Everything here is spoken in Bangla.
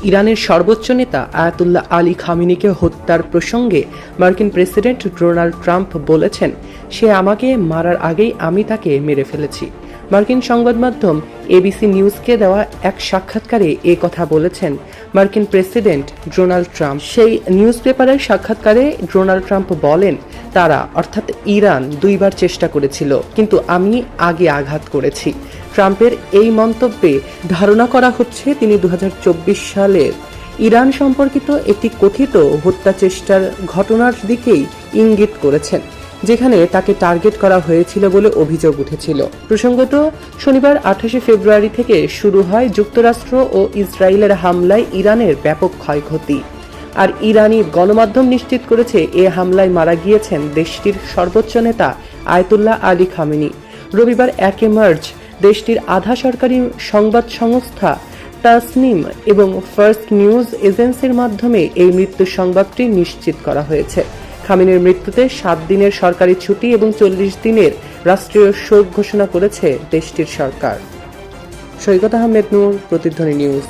ইরানের সর্বোচ্চ নেতা আয়াতুল্লাহ আলী খামেনিকে হত্যার প্রসঙ্গে মার্কিন প্রেসিডেন্ট ডোনাল্ড ট্রাম্প বলেছেন, সে আমাকে মারার আগেই আমি তাকে মেরে ফেলেছি। মার্কিন সংবাদ মাধ্যম এবিসি নিউজকে দেওয়া এক সাক্ষাৎকারে এ কথা বলেছেন মার্কিন প্রেসিডেন্ট ডোনাল্ড ট্রাম্প। সেই নিউজ পেপারের সাক্ষাৎকারে ডোনাল্ড ট্রাম্প বলেন, তারা অর্থাৎ ইরান 2 বার চেষ্টা করেছিল, কিন্তু আমি আগে আঘাত করেছি। ট্রাম্পের এই মন্তব্যে ধারণা করা হচ্ছে তিনি 2024 সালের ইরান সম্পর্কিত একটি কথিত হত্যা চেষ্টার ঘটনার দিকেই ইঙ্গিত করেছেন, যেখানে তাকে টার্গেট করা হয়েছিল বলে অভিযোগ উঠেছিল। প্রসঙ্গত, শনিবার 28 ফেব্রুয়ারি থেকে শুরু হয় যুক্তরাষ্ট্র ও ইসরায়েলের হামলায় ইরানের ব্যাপক ক্ষয়ক্ষতি। আর ইরানি গণমাধ্যম নিশ্চিত করেছে এ হামলায় মারা গিয়েছেন দেশটির সর্বোচ্চ নেতা আয়াতুল্লাহ আলী খামেনি। রবিবার 1 মার্চ দেশটির আধা সরকারি সংবাদ সংস্থা তাসনিম এবং ফার্স্ট নিউজ এজেন্সির মাধ্যমে এই মৃত্যুর সংবাদটি নিশ্চিত করা হয়েছে। খামেনির মৃত্যুতে 7 দিনের সরকারি ছুটি এবং 40 দিনের রাষ্ট্রীয় শোক ঘোষণা করেছে দেশটির সরকার। সৈকত আহমেদ নূর, প্রতিধ্বনি নিউজ।